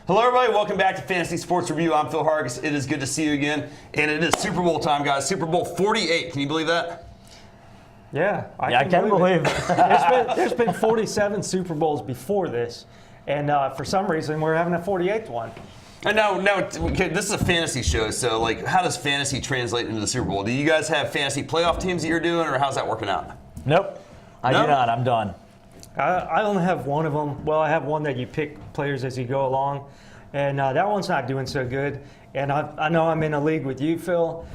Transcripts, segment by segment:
Hello, everybody. Welcome back to Fantasy Sports Review. I'm Phil Hargis. It is good to see you again. And it is Super Bowl time, guys. Super Bowl 48. Can you believe that? Yeah, I can believe it. There's been 47 Super Bowls before this, and for some reason we're having a 48th one. And now, okay, this is a fantasy show, so like, how does fantasy translate into the Super Bowl? Do you guys have fantasy playoff teams that you're doing, or how's that working out? Nope, I do not. I'm done. I only have one of them. Well, I have one that you pick players as you go along, and that one's not doing so good. And I know I'm in a league with you, Phil,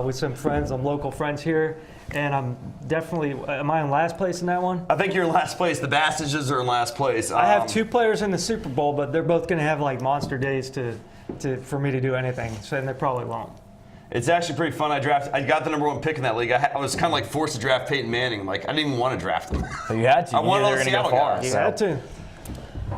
with some friends, some local friends here. And I'm definitely, am I in last place in that one? I think you're in last place. The Bassages are in last place. I have two players in the Super Bowl, but they're both going to have like monster days for me to do anything, so they probably won't. It's actually pretty fun. I got the number one pick in that league. I was kind of like forced to draft Peyton Manning. Like, I didn't even want to draft him. But you had to. I wanted all the going to go Seattle far. guys. You had to.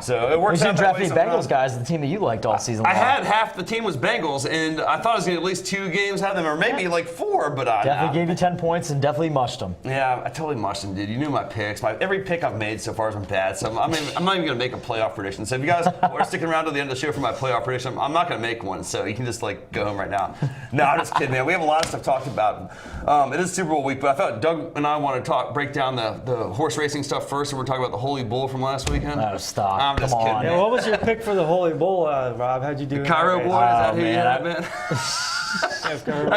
So it works You out should draft that way these sometimes. Bengals guys, the team that you liked all season long. I had half the team was Bengals, and I thought I was going to at least 2 games out of them, or maybe like 4, but Definitely gave you 10 points and definitely mushed them. Yeah, I totally mushed them, dude. You knew my picks. Every pick I've made so far has been bad, so I'm not even going to make a playoff prediction. So if you guys are sticking around to the end of the show for my playoff prediction, I'm not going to make one, so you can just like go home right now. No, I'm just kidding, man. We have a lot of stuff talked about. It is Super Bowl week, but I thought Doug and I want to break down the horse racing stuff first, and we're talking about the Holy Bull from last weekend. Oh, stop. I'm just Come kidding, on. man. Yeah, what was your pick for the Holy Bull, Rob? How'd you do? Cairo Boy, is that who you man, had, man?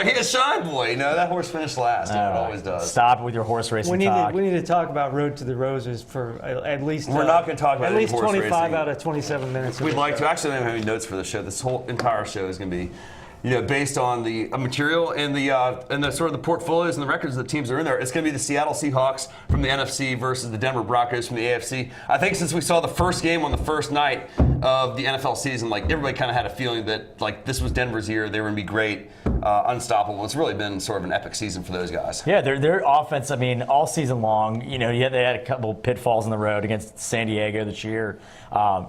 He is Shine Boy. You know, that horse finished last. It always does. Stop with your horse racing We talk. need to talk about Road to the Roses for at least. We're not going to talk about at any least horse 25 racing. out of 27 minutes. We'd like to. Actually, I don't have any notes for the show. This whole entire show is going to be, based on the material and the sort of the portfolios and the records of the teams that are in there. It's going to be the Seattle Seahawks from the NFC versus the Denver Broncos from the AFC. I think since we saw the first game on the first night of the NFL season, like everybody kind of had a feeling that like this was Denver's year. They were going to be great, unstoppable. It's really been sort of an epic season for those guys. Yeah, their offense, I mean, all season long, they had a couple pitfalls in the road against San Diego this year,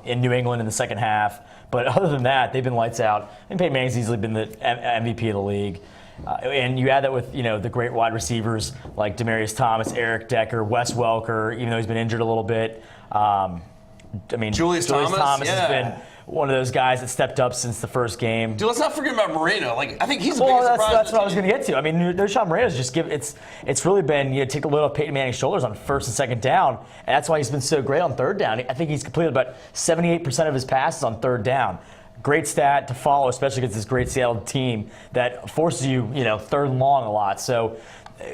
in New England in the second half. But other than that, they've been lights out. And Peyton Manning's easily been the MVP of the league. And you add that with, the great wide receivers like Demaryius Thomas, Eric Decker, Wes Welker, even though he's been injured a little bit. Julius Thomas has been one of those guys that stepped up since the first game. Dude, let's not forget about Moreno. Like, I think he's the biggest surprise. That's what I was going to get to. I mean, Deshaun Moreno's just it's really been, take the load off Peyton Manning's shoulders on first and second down, and that's why he's been so great on third down. I think he's completed about 78% of his passes on third down. Great stat to follow, especially against this great Seattle team that forces you, third and long a lot. So,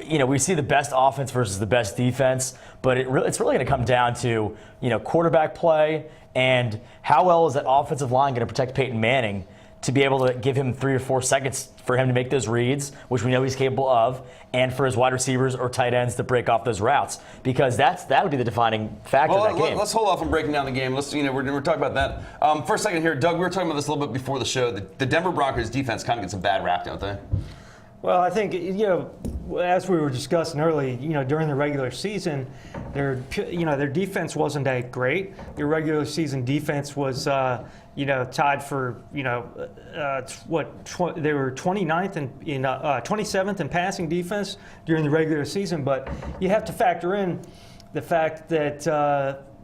we see the best offense versus the best defense, but it's really going to come down to, quarterback play and how well is that offensive line going to protect Peyton Manning to be able to give him 3 or 4 seconds for him to make those reads, which we know he's capable of, and for his wide receivers or tight ends to break off those routes, because that'll be the defining factor of that game. Let's hold off on breaking down the game. We're talking about that. For a second here, Doug, we were talking about this a little bit before the show. The Denver Broncos defense kind of gets a bad rap, don't they? Well, I think, as we were discussing early, during the regular season, their defense wasn't that great. Their regular season defense was, tied for, they were 27th in passing defense during the regular season. But you have to factor in the fact that,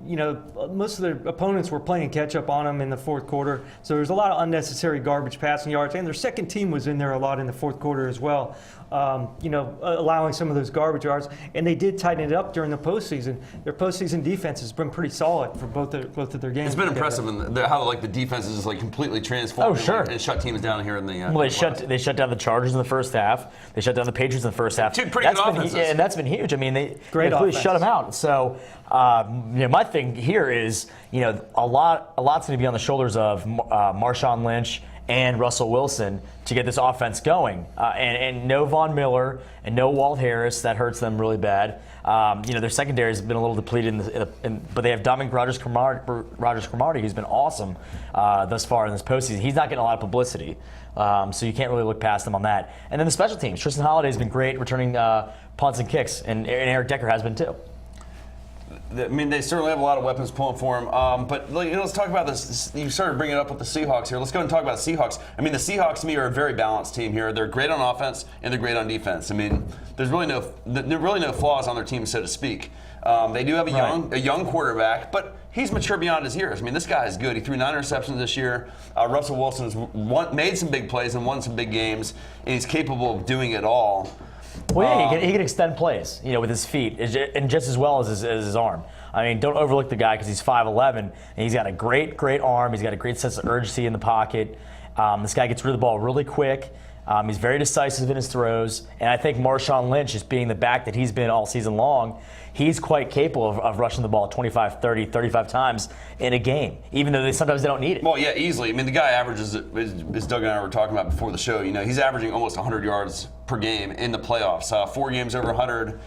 most of their opponents were playing catch up on them in the fourth quarter. So there's a lot of unnecessary garbage passing yards. And their second team was in there a lot in the fourth quarter as well, allowing some of those garbage yards. And they did tighten it up during the postseason. Their postseason defense has been pretty solid for both of their games. It's been impressive how the defense is just completely transformed. Oh, sure. And shut teams down here in the. Well, they shut down the Chargers in the first half. They shut down the Patriots in the first half. Two pretty good offenses. And that's been huge. I mean, they offense. shut them out. So, my thing here is, a lot's going to be on the shoulders of Marshawn Lynch and Russell Wilson to get this offense going. And no Von Miller and no Walt Harris. That hurts them really bad. Their secondary has been a little depleted, but they have Dominic Rodgers-Cromartie, who's been awesome thus far in this postseason. He's not getting a lot of publicity, so you can't really look past them on that. And then the special teams. Tristan Holliday's been great returning punts and kicks, and Eric Decker has been too. I mean, they certainly have a lot of weapons pulling for him. But let's talk about this. You started bringing it up with the Seahawks here. Let's go and talk about the Seahawks. I mean, the Seahawks to me are a very balanced team here. They're great on offense and they're great on defense. I mean, there's really no flaws on their team, so to speak. They do have a young quarterback, but he's mature beyond his years. I mean, this guy is good. He threw 9 interceptions this year. Russell Wilson's made some big plays and won some big games, and he's capable of doing it all. Well, yeah, he can extend plays, with his feet, and just as well as his arm. I mean, don't overlook the guy because he's 5'11", and he's got a great arm. He's got a great sense of urgency in the pocket. This guy gets rid of the ball really quick. He's very decisive in his throws, and I think Marshawn Lynch, just being the back that he's been all season long, he's quite capable of rushing the ball 25, 30, 35 times in a game, even though sometimes they don't need it. Well, yeah, easily. I mean, the guy averages, as Doug and I were talking about before the show, he's averaging almost 100 yards per game in the playoffs. 4 games over 100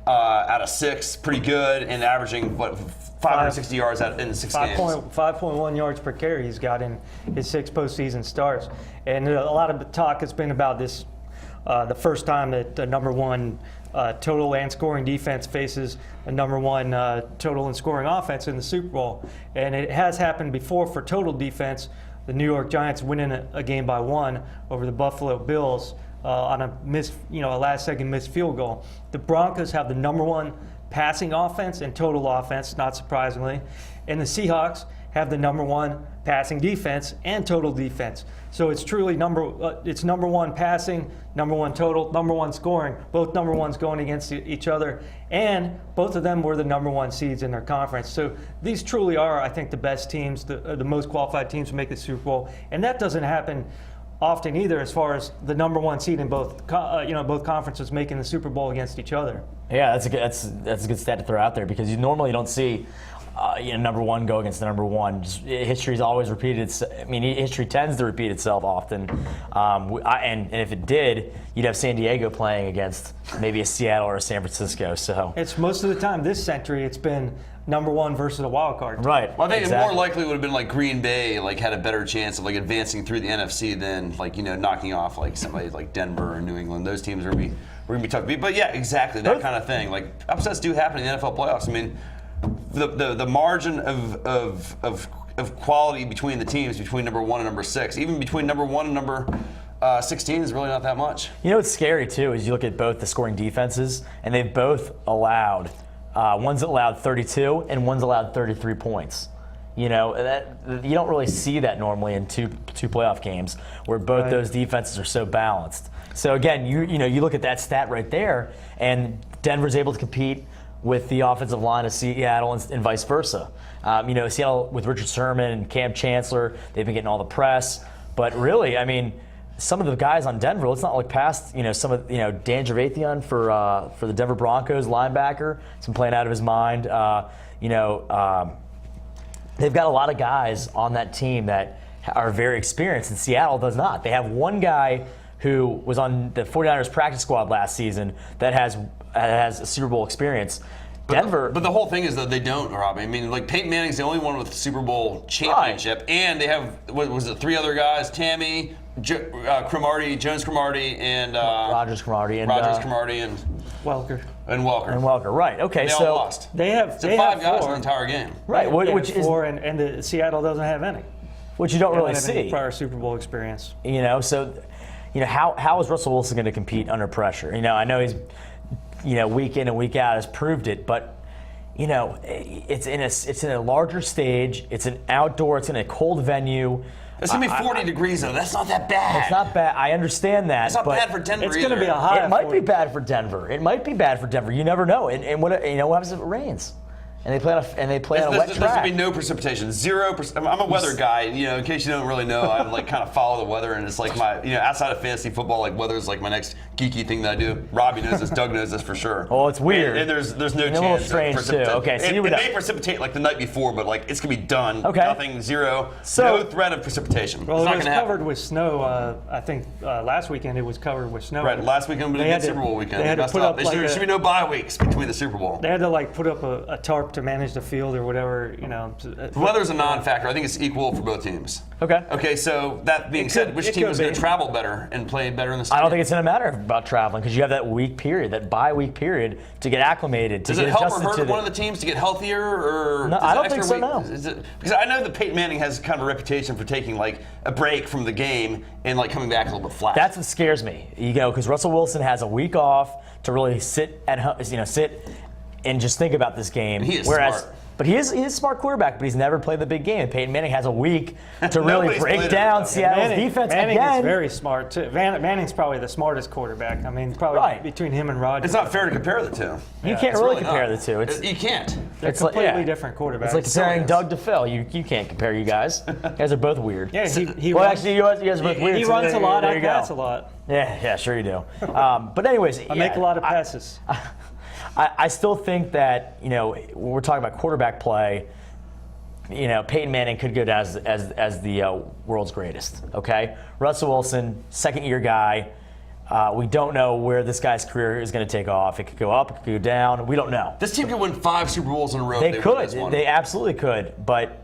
out of 6, pretty good, and averaging, 560 yards in 6 games. 5.1 yards per carry he's got in his 6 postseason starts. And a lot of the talk has been about this, the first time that the number 1 total and scoring defense faces a number 1 total and scoring offense in the Super Bowl. And it has happened before for total defense. The New York Giants winning a game by 1 over the Buffalo Bills on a last-second missed field goal. The Broncos have the number 1 passing offense and total offense, not surprisingly, and the Seahawks have the number 1 passing defense and total defense. So it's truly number 1 passing, number 1 total, number 1 scoring, both number 1s going against each other, and both of them were the number 1 seeds in their conference. So these truly are, I think, the best teams, the most qualified teams to make the Super Bowl, and that doesn't happen often either, as far as the number 1 seed in both conferences making the Super Bowl against each other. Yeah, that's a good stat to throw out there because you normally don't see number 1 go against the number 1. History's always repeated. History tends to repeat itself often. And if it did, you'd have San Diego playing against maybe a Seattle or a San Francisco. So it's most of the time this century it's been number 1 versus a wild card. Right. Well, I think it more likely would have been like Green Bay, had a better chance of advancing through the NFC than knocking off somebody like Denver or New England. Those teams are going to be tough to beat. But yeah, exactly that kind of thing. Upsets do happen in the NFL playoffs. I mean, the margin of quality between the teams, between number 1 and number 6, even between number 1 and number 16 is really not that much. What's scary too is you look at both the scoring defenses, and they've both allowed. One's allowed 32 and one's allowed 33 points. That you don't really see that normally in two playoff games where both those defenses are so balanced. So again, you look at that stat right there, and Denver's able to compete with the offensive line of Seattle and vice versa. Seattle with Richard Sherman and Cam Chancellor, they've been getting all the press, but really, some of the guys on Denver, let's not look past, some of, Dan Javathian for the Denver Broncos linebacker. He's been playing out of his mind. They've got a lot of guys on that team that are very experienced, and Seattle does not. They have one guy who was on the 49ers practice squad last season that has a Super Bowl experience. Denver. But the whole thing is that they don't, Rob. Peyton Manning's the only one with the Super Bowl championship, and they have, 3 other guys, Tammy, Jones Cromartie, and Rogers Cromartie, and Welker. And Welker, right? Okay, they so all lost. They have 5 guys in the entire game, right? Which is 4, and the Seattle doesn't have any. Which you don't really see. Any prior Super Bowl experience. So, how is Russell Wilson going to compete under pressure? I know he's, week in and week out has proved it, but it's in a larger stage. It's an outdoor. It's in a cold venue. It's going to be 40 degrees, though. That's not that bad. It's not bad. I understand that. It's not bad for Denver It's either. going to be a high. It might be bad for Denver. You never know. And what happens if it rains? And they play on a wet There's track. going to be no precipitation. 0%. I'm a weather guy. In case you don't really know, I kind of follow the weather, and it's my outside of fantasy football, weather's my next geeky thing that I do. Robbie knows this. Doug knows this for sure. Oh, it's weird. And there's no chance. A little strange too. Okay, so it may precipitate the night before, but it's going to be done. Okay. Nothing. 0. So, no threat of precipitation. Well, it's not it was going to happen. covered with snow. I think last weekend it was covered with snow. Right. Last weekend was a good Super Bowl weekend. They had to put up there should be no bye weeks between the Super Bowl. They had to put up a tarp to manage the field or whatever. The weather's a non-factor. I think it's equal for both teams. Okay. Okay. So that being said, which team is going to travel better and play better in the stadium? I don't think it's going to matter about traveling because you have that week period, that bye-week period to get acclimated. Does it help or hurt one of the teams to get healthier, or no? I don't think so. No. Because I know that Peyton Manning has kind of a reputation for taking a break from the game and coming back a little bit flat. That's what scares me. Because Russell Wilson has a week off to really sit at home, sit and just think about this game. He is smart. But he's a smart quarterback, but he's never played the big game. And Peyton Manning has a week to really Nobody's break played down it. Seattle's defense Manning again. is very smart too. Manning's probably the smartest quarterback. I mean, probably Right. between him and Rodgers. It's not fair to compare the two. You can't It's really really compare not. the two. You can't. They're it's like- completely yeah. different quarterbacks. It's like comparing is. Doug to Phil. You can't compare you guys. You guys are both weird. yeah, he Well, runs, actually, you guys are both weird. he so runs a lot. there I you go. pass a lot. Yeah, sure you do. But anyways, I make a lot of passes. I still think that, when we're talking about quarterback play, Peyton Manning could go down as the world's greatest. Okay, Russell Wilson, second-year guy. We don't know where this guy's career is going to take off. It could go up, it could go down. We don't know. This team could win 5 Super Bowls in a row. They if win could. this one. They absolutely could. But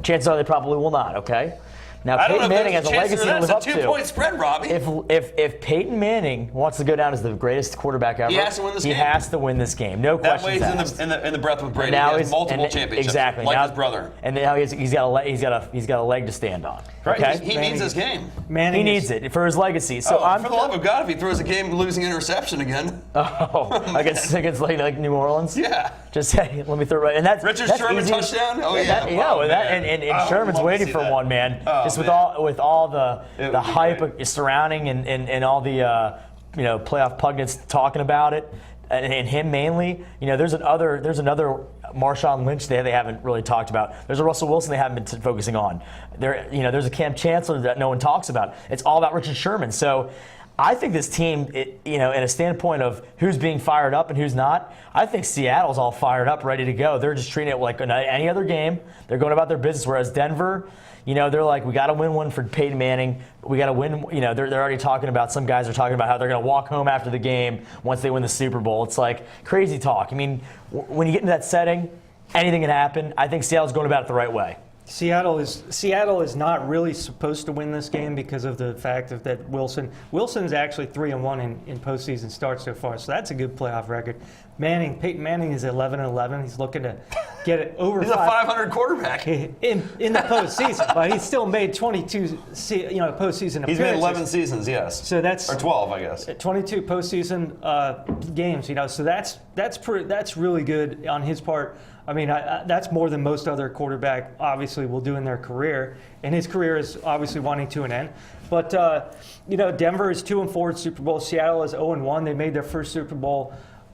chances are they probably will not. Okay. Now I don't Peyton know if Manning has there's a a chance legacy of to that. live up It's a to. 2-point spread, Robbie. If Peyton Manning wants to go down as the greatest quarterback ever, He has to win this game. He has to win this game. No that questions way asked. he's in the breath with Brady. Now he has he's multiple championships, exactly like now, his brother. And now he's got a leg to stand on. Right? Okay, He needs this game. Manning he is- needs it for his legacy. So Oh, I'm for the love of God, if he throws a game losing interception again. against like New Orleans. Yeah. Just say, let me throw it right. And that's Richard that's Sherman easy. touchdown? Oh, yeah. Oh, and man. and Sherman's love to waiting see for that. one, man. Oh, Just with man. all the It would be hype great. surrounding and all the playoff pundits talking about it, and him mainly. There's another Marshawn Lynch they haven't really talked about. There's a Russell Wilson they haven't been focusing on. There's a Cam Chancellor that no one talks about. It's all about Richard Sherman. So I think this team, in a standpoint of who's being fired up and who's not, I think Seattle's all fired up, ready to go. They're just treating it like any other game. They're going about their business. Whereas Denver, they're like, we got to win one for Peyton Manning. We got to win. They're already talking about, some guys are talking about how they're going to walk home after the game once they win the Super Bowl. It's like crazy talk. I mean, when you get into that setting, anything can happen. I think Seattle's going about it the right way. Seattle is not really supposed to win this game because of the fact that Wilson's actually 3-1 in postseason starts so far, so that's a good playoff record. Peyton Manning is 11-11. He's looking to get it over. He's a 500 quarterback. in the postseason, but he's still made 22 postseason appearances. He's made 11 seasons, yes. So that's or 12, I guess. 22 postseason games. So that's really good on his part. I mean, that's more than most other quarterback obviously will do in their career, and his career is obviously wanting to an end. But Denver is 2-4 in Super Bowl. Seattle is 0-1. They made their first Super Bowl,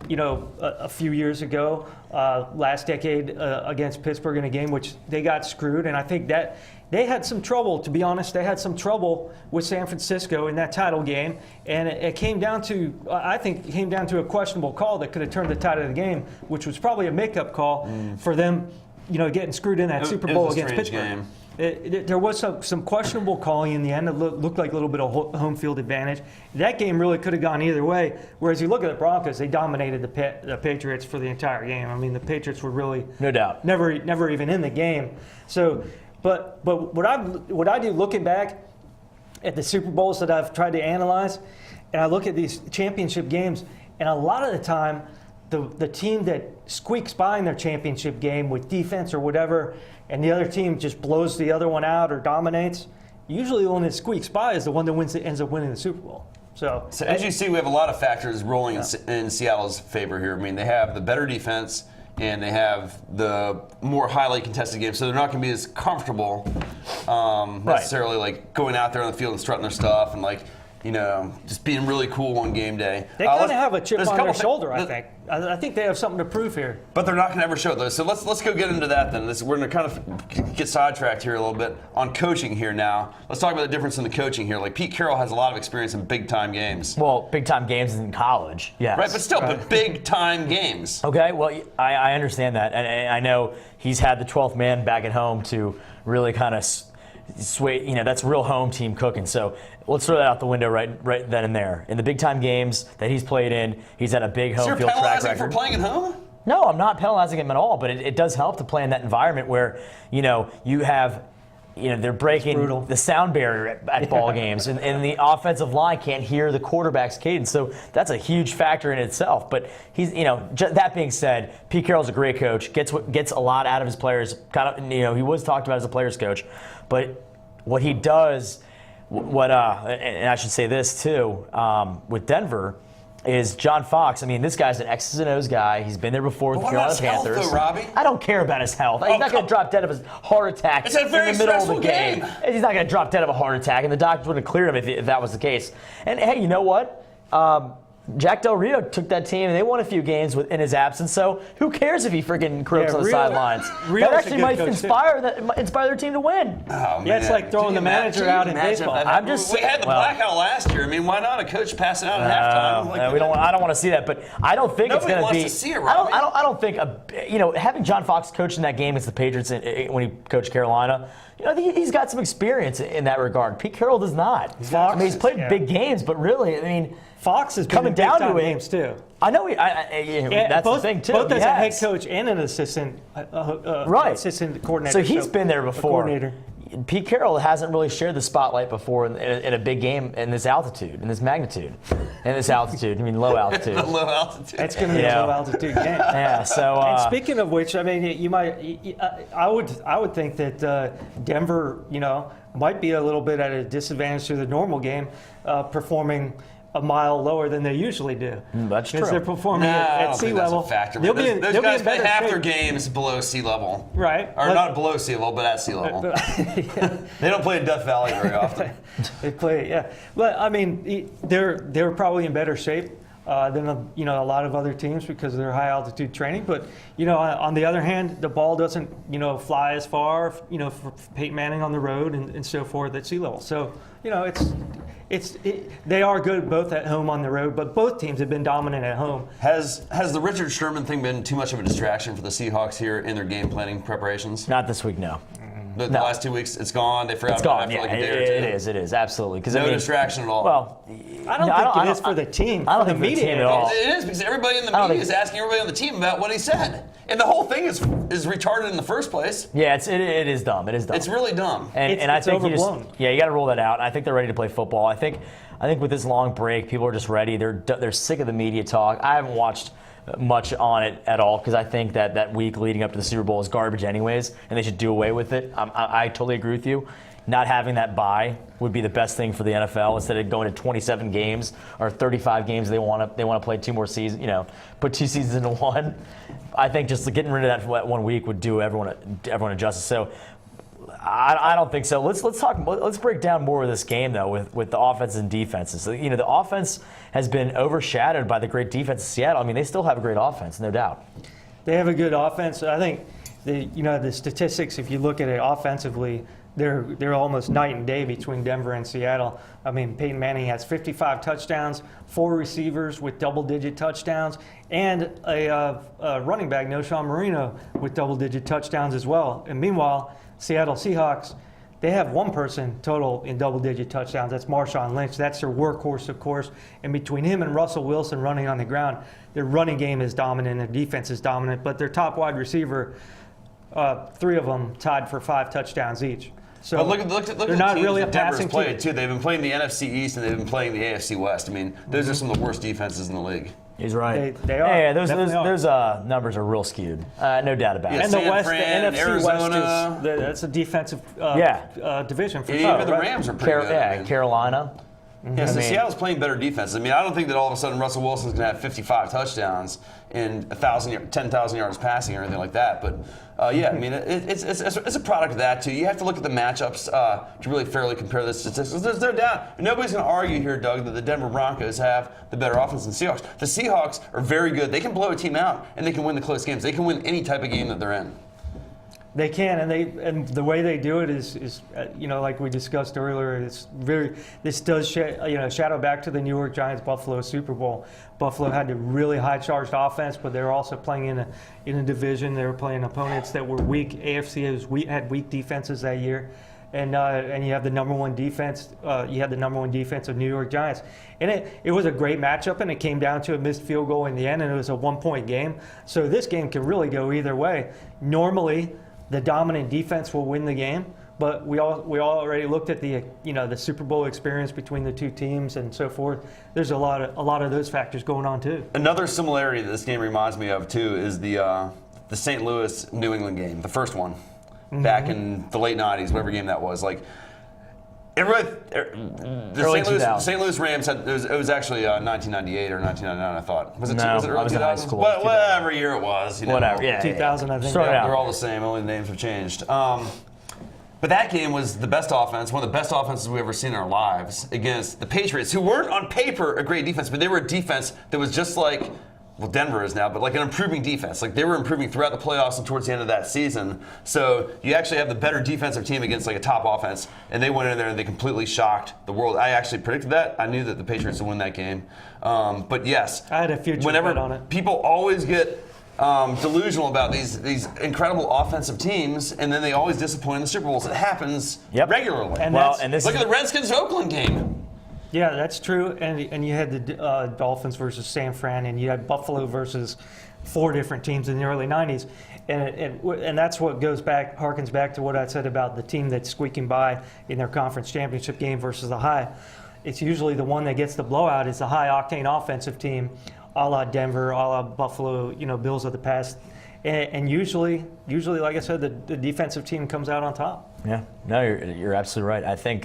a few years ago, last decade against Pittsburgh in a game which they got screwed, and I think that they had some trouble. To be honest, they had some trouble with San Francisco in that title game, and it came down to, I think, a questionable call that could have turned the tide of the game, which was probably a makeup call for them, getting screwed in that Super Bowl was a against strange Pittsburgh. game. There was some questionable calling in the end. It looked like a little bit of home field advantage. That game really could have gone either way. Whereas you look at the Broncos, they dominated the Patriots for the entire game. I mean, the Patriots were really No doubt. never even in the game. So, but what I do looking back at the Super Bowls that I've tried to analyze, and I look at these championship games, and a lot of the time, the team that squeaks by in their championship game with defense or whatever, and the other team just blows the other one out or dominates, usually the one that squeaks by is the one that ends up winning the Super Bowl. So as you see, we have a lot of factors rolling in Seattle's favor here. I mean, they have the better defense, and they have the more highly contested games, so they're not going to be as comfortable necessarily like going out there on the field and strutting their stuff and just being really cool on game day. they kind of have a chip on their shoulder, I think. I think they have something to prove here. But they're not going to ever show those. So let's go get into that then. We're going to kind of get sidetracked here a little bit on coaching here now. Let's talk about the difference in the coaching here. Like Pete Carroll has a lot of experience in big-time games. Well, big-time games in college, yes. Right, but still, but big-time games. Okay, well, I understand that. And I know he's had the 12th man back at home to really kind of sway, that's real home team cooking. So let's throw that out the window right then and there. In the big-time games that he's played in, he's had a big home So field you're track penalizing record. for playing at home? No, I'm not penalizing him at all, but it does help to play in that environment where, you have, they're breaking the sound barrier at ball games, and the offensive line can't hear the quarterback's cadence. So that's a huge factor in itself. But he's, that being said, Pete Carroll's a great coach, gets a lot out of his players. He was talked about as a players coach, but what he does, and I should say this too, with Denver, is John Fox. I mean, this guy's an X's and O's guy. He's been there before with the What about Carolina his health, Panthers. though, Robbie? I don't care about his health. He's not going to drop dead of his heart attack It's a very in the middle of the stressful game. He's not going to drop dead of a heart attack, and the doctors would have cleared him if that was the case. And hey, you know what? Jack Del Rio took that team and they won a few games in his absence. So who cares if he freaking croaks on the sidelines? Rio's That actually a good might coach, inspire their team to win. Oh, Yeah, it's man. like throwing Can the you manager imagine? out in baseball. I'm just we had the blackout last year. I mean, why not a coach passing out at halftime? I don't want to see that, but I don't think it's Nobody going to be. wants to see it, Robbie. I don't think having John Fox coach in that game against the Patriots when he coached Carolina. He's got some experience in that regard. Pete Carroll does not. Fox, I mean, he's played big games, but really, I mean, Fox has been coming in down to it, games too. I know. That's both, the thing too. Both as a head Yes. coach and an assistant, Right. assistant coordinator. So he's been there a before. Coordinator. Pete Carroll hasn't really shared the spotlight before in a big game in this altitude, in this magnitude, in this altitude. I mean, low altitude. Low altitude. It's going to be a low altitude game. Yeah. So. And speaking of which, I mean, I would think that Denver, might be a little bit at a disadvantage to the normal game, performing a mile lower than they usually do. That's true. Because they're performing I at don't sea think that's level. a factor. They'll Those be in guys play better half their shape. games below sea level. Right. Or not below sea level, but at sea level. They don't play in Death Valley very often. They play, yeah. But I mean, they're probably in better shape than a lot of other teams because of their high altitude training. But on the other hand, the ball doesn't fly as far. For Peyton Manning on the road and so forth at sea level. So they are good both at home on the road, but both teams have been dominant at home. Has the Richard Sherman thing been too much of a distraction for the Seahawks here in their game planning preparations? Not this week, no. The last 2 weeks, it's gone. They forgot It's about gone. it after Yeah, like a day or two. it is absolutely. No distraction at all. Well, I don't think it is for the team. I don't for think the for the media team at all. It is because everybody in the I don't media think- is asking everybody on the team about what he said, and the whole thing is retarded in the first place. Yeah, it is dumb. It is dumb. It's really dumb. And I it's think overblown. you got to rule that out. I think they're ready to play football. I think with this long break, people are just ready. They're sick of the media talk. I haven't watched much on it at all because I think that week leading up to the Super Bowl is garbage anyways, and they should do away with it. I totally agree with you. Not having that bye would be the best thing for the NFL instead of going to 27 games or 35 games. They want to play 2 more seasons. Put 2 seasons into one. I think just getting rid of that for 1 week would do everyone justice. So I don't think so. Let's break down more of this game though with the offenses and defenses. So, the offense has been overshadowed by the great defense of Seattle. I mean, they still have a great offense, no doubt. They have a good offense. I think the statistics, if you look at it offensively, they're almost night and day between Denver and Seattle. I mean, Peyton Manning has 55 touchdowns, 4 receivers with double-digit touchdowns, and a running back, Noshawn Marino, with double-digit touchdowns as well. And meanwhile, Seattle Seahawks, they have 1 person total in double-digit touchdowns. That's Marshawn Lynch. That's their workhorse, of course. And between him and Russell Wilson running on the ground, their running game is dominant, their defense is dominant, but their top wide receiver, 3 of them tied for 5 touchdowns each. So But look at they're the not teams really a that Denver's passing played team. too. They've been playing the NFC East and they've been playing the AFC West. I mean, those are some of the worst defenses in the league. He's right. They are. Yeah, Definitely are. those numbers are real skewed. No doubt about Yeah, it. And the San West, Fran, the NFC Arizona. West that's a defensive division for Even sure. the right? Rams are pretty good. I mean. Carolina. Yeah, so Seattle's playing better defense. I mean, I don't think that all of a sudden Russell Wilson's going to have 55 touchdowns and 10,000 yards passing or anything like that. But yeah, I mean, it's a product of that too. You have to look at the matchups to really fairly compare the statistics. There's no doubt. Nobody's going to argue here, Doug, that the Denver Broncos have the better offense than the Seahawks. The Seahawks are very good. They can blow a team out and they can win the close games. They can win any type of game that they're in. They can, and the way they do it is like we discussed earlier. This does shadow back to the New York Giants Buffalo Super Bowl. Buffalo had a really high charged offense, but they were also playing in a division. They were playing opponents that were weak. AFC had weak defenses that year, and you have the number one defense. You had the number one defense of New York Giants, and it was a great matchup, and it came down to a missed field goal in the end, and it was a 1-point game. So this game can really go either way. Normally, the dominant defense will win the game, but we already looked at the Super Bowl experience between the 2 teams and so forth. There's a lot of those factors going on too. Another similarity that this game reminds me of too is the St. Louis New England game, the first one, back in the late '90s, whatever game that was. Like, The Early St. Louis Rams had it was actually 1998 or 1999. I thought was it? No, was it early I was in high 2000s? school. Whatever year it was. Whatever. Yeah. 2000, I think. Throw it out. They're all the same. Only the names have changed. But that game was the best offense, one of the best offenses we've ever seen in our lives against the Patriots, who weren't on paper a great defense, but they were a defense that was just like, well, Denver is now, but like an improving defense. Like they were improving throughout the playoffs and towards the end of that season. So you actually have the better defensive team against like a top offense, and they went in there and they completely shocked the world. I actually predicted that. I knew that the Patriots would win that game. But yes, I had a future bet on it. People always get delusional about these incredible offensive teams, and then they always disappoint in the Super Bowls. It happens regularly. And Well, and this Look at the Redskins-Oakland game. Yeah, that's true. And you had the Dolphins versus San Fran, and you had Buffalo versus 4 different teams in the early 90s. And that's what harkens back to what I said about the team that's squeaking by in their conference championship game versus the high. It's usually the one that gets the blowout is the high-octane offensive team, a la Denver, a la Buffalo, Bills of the past. And usually, like I said, the defensive team comes out on top. Yeah, no, you're absolutely right. I think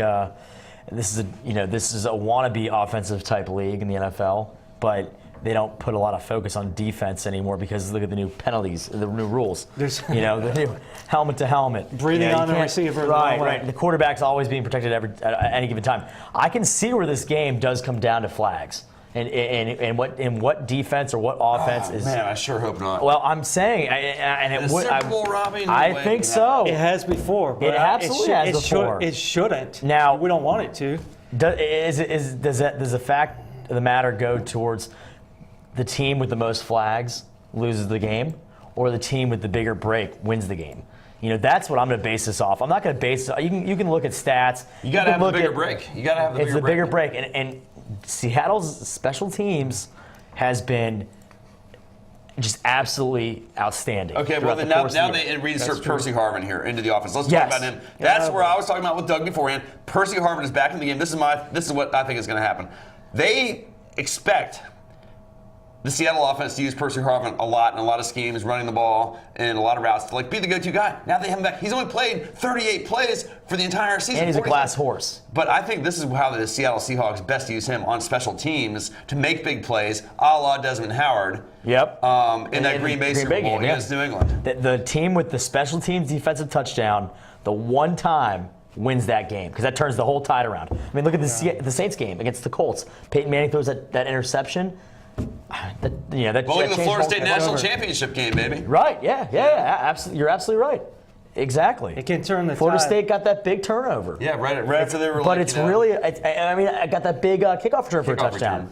this is a wannabe offensive type league in the NFL, but they don't put a lot of focus on defense anymore because look at the new penalties, the new rules. There's the new helmet to helmet, breathing on the receiver. Right. The quarterback's always being protected at any given time. I can see where this game does come down to flags. And what defense or what offense is? Man, I sure hope not. Well, I'm saying, and it would. Super Bowl robbing? I think so. It has before. But It absolutely has before. It shouldn't. Now we don't want it to. Does the fact of the matter go towards the team with the most flags loses the game, or the team with the bigger break wins the game? That's what I'm going to base this off. I'm not going to base it. You can look at stats. You got to have the bigger break. You got to have the bigger break. It's the bigger break, and Seattle's special teams has been just absolutely outstanding. Okay, well then now they reinsert Percy Harvin here into the offense. Let's talk about him. That's where I was talking about with Doug beforehand. Percy Harvin is back in the game. This is what I think is going to happen. They expect the Seattle offense to use Percy Harvin a lot in a lot of schemes, running the ball and a lot of routes to be the go-to guy. Now they have him back. He's only played 38 plays for the entire season. And he's a glass horse. But I think this is how the Seattle Seahawks best use him on special teams to make big plays, a la Desmond Howard. Yep. In that Green Bay Super Bowl against New England. The team with the special teams defensive touchdown, the one time wins that game because that turns the whole tide around. I mean, look at the Saints game against the Colts. Peyton Manning throws that interception. Look at the Florida State National Championship game, baby. Right, yeah, absolutely. You're absolutely right. Exactly. It can turn the Florida tide. State got that big turnover. Yeah, right after they were. But it's really, I got that big kickoff return for a touchdown.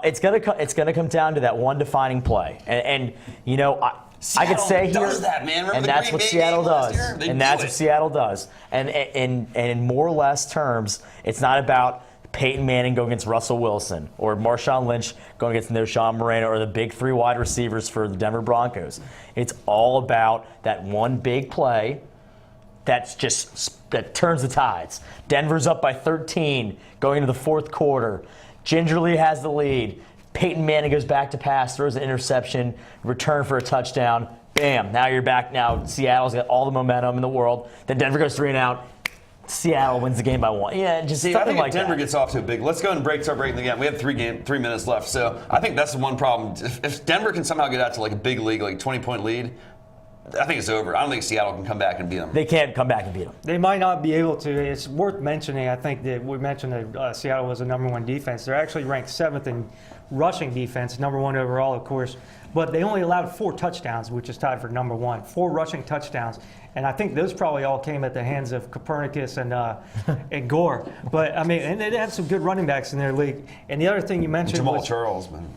It's gonna come down to that one defining play, and I could say here, does that, man. And that's what Seattle does, and that's what Seattle does, and in more or less terms, it's not about Peyton Manning going against Russell Wilson or Marshawn Lynch going against Sean Moreno or the big 3 wide receivers for the Denver Broncos. It's all about that one big play that turns the tides. Denver's up by 13 going into the fourth quarter. Gingerly has the lead. Peyton Manning goes back to pass, throws an interception, return for a touchdown. Bam, now you're back. Now Seattle's got all the momentum in the world. Then Denver goes 3 and out. Seattle wins the game by 1. Yeah, just I something think like if Denver that. gets off to a big. Let's go and start breaking the game. We have 3 minutes left, so I think that's the one problem. If Denver can somehow get out to like a big league, like 20-point lead, I think it's over. I don't think Seattle can come back and beat them. They can't come back and beat them. They might not be able to. It's worth mentioning. I think that we mentioned that Seattle was the number 1 defense. They're actually ranked 7th in rushing defense, number 1 overall, of course. But they only allowed 4 touchdowns, which is tied for number 1. 4 rushing touchdowns. And I think those probably all came at the hands of Copernicus and Gore. But, I mean, and they had some good running backs in their league. And the other thing you mentioned Jamal Charles, man.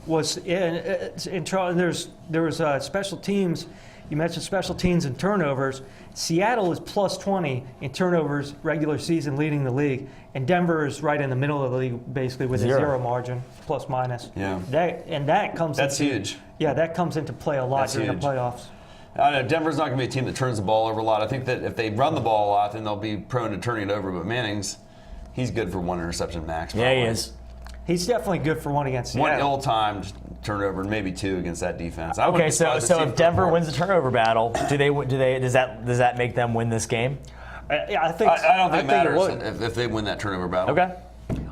There was special teams. You mentioned special teams and turnovers. Seattle is plus 20 in turnovers, regular season, leading the league. And Denver is right in the middle of the league, basically, with a 0 margin, plus minus. Yeah. That's huge. Yeah, that comes into play a lot during the playoffs. I know Denver's not going to be a team that turns the ball over a lot. I think that if they run the ball a lot, then they'll be prone to turning it over. But he's good for 1 interception max. Yeah, he is. He's definitely good for 1 against Seattle. 1 ill-timed turnover and maybe 2 against that defense. So if Denver wins the turnover battle, does that make them win this game? I think I don't think it matters would. if they win that turnover battle. Okay.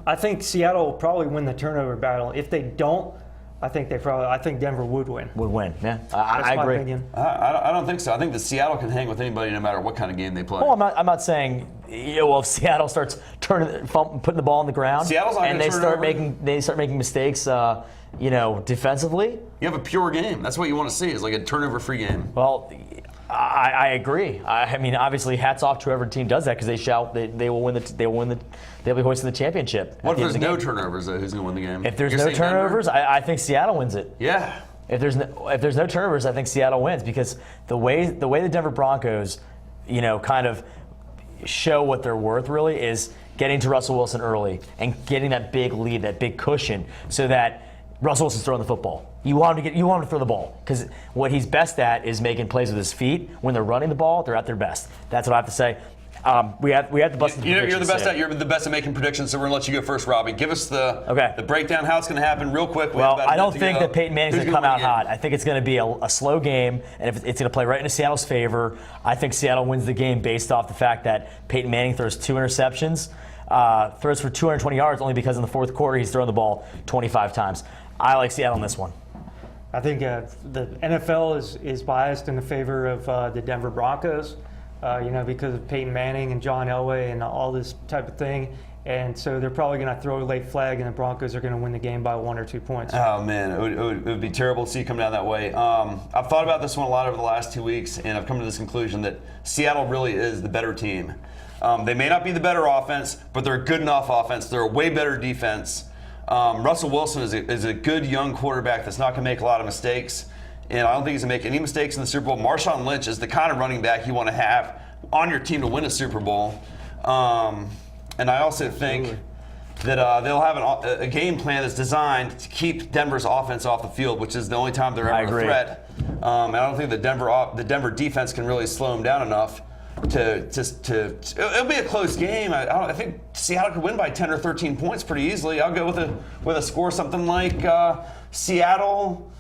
I think Seattle will probably win the turnover battle. If they don't, I think Denver would win. Would win. Yeah, That's I my agree. opinion. I don't think so. I think that Seattle can hang with anybody no matter what kind of game they play. Well, I'm not saying, well, if Seattle starts putting the ball on the ground Seattle's not and gonna they start making mistakes, defensively. You have a pure game. That's what you want to see, is like a turnover-free game. Well, I agree. I mean, obviously, hats off to whoever team does that because they will win they'll be hoisting the championship. What if there's no turnovers, though? Who's going to win the game? If there's You're no saying Denver? turnovers, I think Seattle wins it. Yeah. If there's no turnovers, I think Seattle wins because the way the Denver Broncos, kind of show what they're worth really is getting to Russell Wilson early and getting that big lead, that big cushion, so that Russell Wilson's throwing the football. You want him to throw the ball because what he's best at is making plays with his feet. When they're running the ball, they're at their best. That's what I have to say. We have to bust the You're the predictions best here. you're the best at making predictions, so we're gonna let you go first, Robbie. Give us the breakdown, how it's gonna happen, real quick. Well, I don't think that Peyton Manning's Who's going to come win out the game? hot. I think it's going to be a slow game, and if it's going to play right into Seattle's favor. I think Seattle wins the game based off the fact that Peyton Manning throws 2 interceptions, throws for 220 yards only because in the fourth quarter he's thrown the ball 25 times. I like Seattle in this one. I think the NFL is biased in the favor of the Denver Broncos, because of Peyton Manning and John Elway and all this type of thing. And so they're probably going to throw a late flag, and the Broncos are going to win the game by 1 or 2 points. Oh, man, it would be terrible to see it come down that way. I've thought about this one a lot over the last 2 weeks, and I've come to this conclusion that Seattle really is the better team. They may not be the better offense, but they're a good enough offense. They're a way better defense. Russell Wilson is a good young quarterback that's not going to make a lot of mistakes, and I don't think he's going to make any mistakes in the Super Bowl. Marshawn Lynch is the kind of running back you want to have on your team to win a Super Bowl. And I also think that they'll have a game plan that's designed to keep Denver's offense off the field, which is the only time they're ever a threat. And I don't think the Denver defense can really slow them down enough it'll be a close game. I think Seattle could win by 10 or 13 points pretty easily. I'll go with a score something like Seattle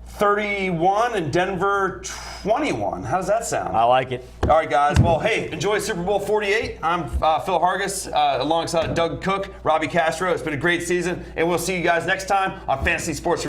31 and Denver 21. How does that sound? I like it. All right, guys. Well, hey, enjoy Super Bowl 48. I'm Phil Hargis alongside Doug Cook, Robbie Castro. It's been a great season, and we'll see you guys next time on Fantasy Sports.